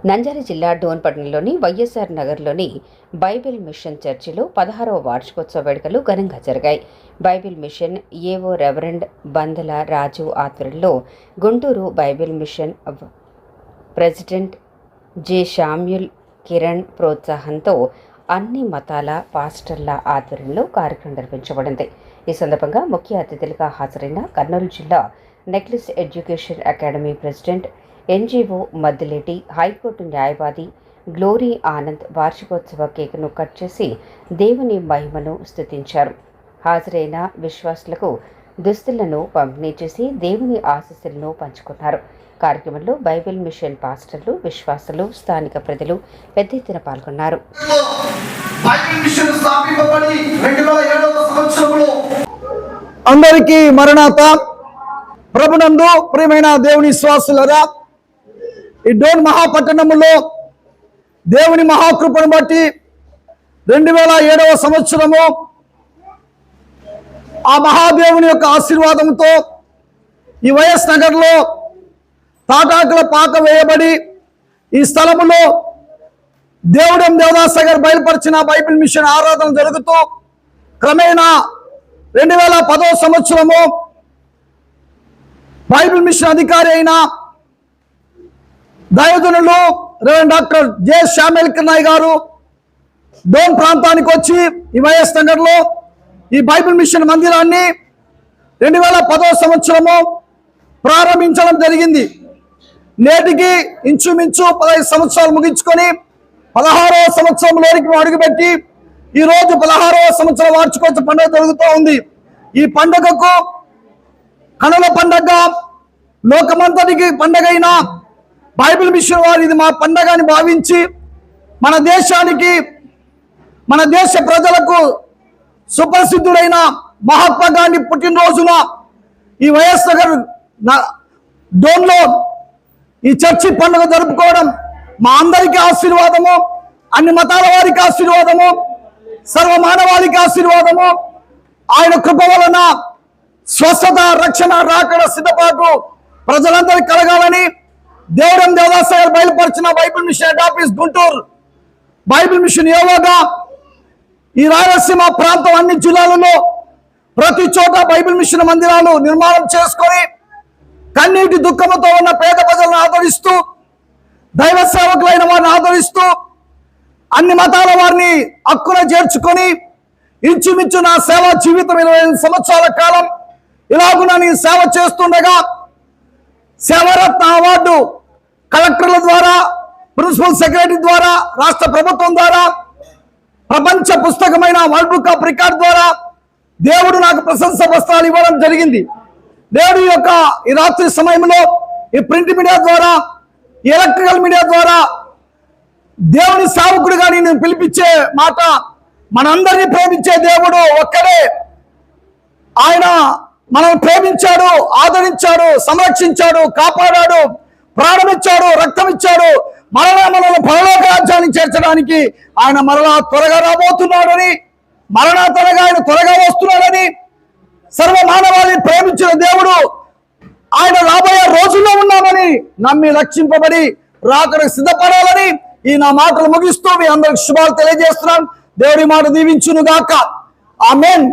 నంద్యాల జిల్లా డోన్పట్నంలోని వైఎస్ఆర్ నగర్లోని Bible machine చర్చిలో 16వ వార్షికోత్సవ వేడుకలు ఘనంగా జరిగాయి. బైబిల్ మిషన్ ఏవో రెవరెండ్ బందల రాజు ఆధ్వర్యంలో Guntur Bible mission president J Samuel Kiran ప్రోత్సాహంతో అన్ని మతాల పాస్టర్ల ఆధ్వర్యంలో కార్యక్రమం నిర్వహించబడింది. ఈ సందర్భంగా ముఖ్య అతిథులుగా హాజరైన కర్నూలు జిల్లా necklace education academy president NGO Maddileti, high court న్యాయవాది గ్లోరీ ఆనంద్ వార్షికోత్సవ కేకును కట్ చేసి దేవుని మహిమను స్తుతించారు. హాజరైన విశ్వాసులకు దుస్తులను పంపిణీ చేసి దేవుని ఆశీస్సులను పంచుకున్నారు. కార్యక్రమంలో బైబిల్ మిషన్ పాస్టర్లు, విశ్వాసులు, స్థానిక ప్రజలు పెద్ద ఎత్తున పాల్గొన్నారు. అందరికీ మరణాత. ప్రభునందు ప్రియమైన దేవుని విశ్వాసులరా, ఈ డోన్ మహాపట్టణములో దేవుని మహాకృపను బట్టి 2007వ సంవత్సరము ఆ మహాదేవుని యొక్క ఆశీర్వాదంతో ఈ వైఎస్ నగర్లో తాటాకుల పాక వేయబడి ఈ స్థలములో దేవుడం దేవదాసగర్ బయలుపరిచిన బైబిల్ మిషన్ ఆరాధన జరుగుతూ క్రమేణా 2010వ సంవత్సరము బైబిల్ మిషన్ అధికారి అయిన దైవజనులు reverend doctor J Samuel Kiran గారు డోన్ ప్రాంతానికి వచ్చి ఈ వైఎస్ నగర్లో ఈ బైబిల్ మిషన్ మందిరాన్ని 2010వ సంవత్సరము ప్రారంభించడం జరిగింది. నేటికి ఇంచుమించు 15 సంవత్సరాలు ముగించుకొని 16వ సంవత్సరంలోనికి అడుగుపెట్టి ఈరోజు 16వ సంవత్సర వార్షికోత్సవ పండుగ జరుగుతూ ఉంది. ఈ పండుగకు కనుల పండగ, లోకమంతటికి పండగైన బైబిల్ మిషన్ వారు ఇది మా పండగ అని భావించి మన దేశానికి, మన దేశ ప్రజలకు సుప్రసిద్ధుడైన మహాత్మా గాంధీ పుట్టినరోజున ఈ వైఎస్ నగర్ డోన్లో ఈ చర్చి పండుగ జరుపుకోవడం మా అందరికీ ఆశీర్వాదము, అన్ని మతాల వారికి ఆశీర్వాదము, సర్వమానవాళికి ఆశీర్వాదము. ఆయన కృప వలన స్వస్థత, రక్షణ, రాకడ సిద్ధపాటు ప్రజలందరికీ కలగాలని దేవుడం దేవదాసగర్ బయలుపరిచిన Bible mission head office Guntur Bible mission ఏవోగా ఈ రాయలసీమ ప్రాంతం అన్ని జిల్లాలలో ప్రతి చోట బైబిల్ మిషన్ మందిరాలు నిర్మాణం చేసుకొని కన్నీటి దుఃఖముతో ఉన్న పేద ప్రజలను ఆదరిస్తూ, దైవ సేవకులైన వారిని ఆదరిస్తూ, అన్ని మతాల వారిని హక్కున చేర్చుకొని ఇంచుమించు నా సేవా జీవితం 25 సంవత్సరాల కాలం ఇలాగున నేను సేవ చేస్తుండగా సేవరత్న అవార్డు కలెక్టర్ల ద్వారా, ప్రిన్సిపల్ సెక్రటరీ ద్వారా, రాష్ట్ర ప్రభుత్వం ద్వారా, ప్రపంచ పుస్తకమైన వరల్డ్ బుక్ ఆఫ్ రికార్డ్ ద్వారా దేవుడు నాకు ప్రశంస వస్త్రాలు ఇవ్వడం జరిగింది. దేవుడు యొక్క ఈ రాత్రి సమయంలో ఈ ప్రింట్ మీడియా ద్వారా, ఈ ఎలక్ట్రికల్ మీడియా ద్వారా దేవుని సేవకుడిగా నేను పిలిపించే మాట, మనందరినీ ప్రేమించే దేవుడు ఒక్కడే. ఆయన మనం ప్రేమించాడు, ఆదరించాడు, సంరక్షించాడు, కాపాడాడు, ప్రాణమిచ్చాడు, రక్తం ఇచ్చాడు. మనల్ని పరలోక రాజ్యానికి చేర్చడానికి ఆయన మరలా త్వరగా రాబోతున్నాడని, మరణా త్వరగా ఆయన త్వరగా వస్తున్నాడని, సర్వ మానవాళిని ప్రేమించిన దేవుడు ఆయన రాబోయే రోజుల్లో ఉన్నామని నమ్మి రక్షింపబడి రాకడానికి సిద్ధపడాలని ఈ నా మాటలు ముగిస్తూ మీ అందరికి శుభాలు తెలియజేస్తున్నాను. దేవుడి మాట దీవించును గాక. ఆమేన్.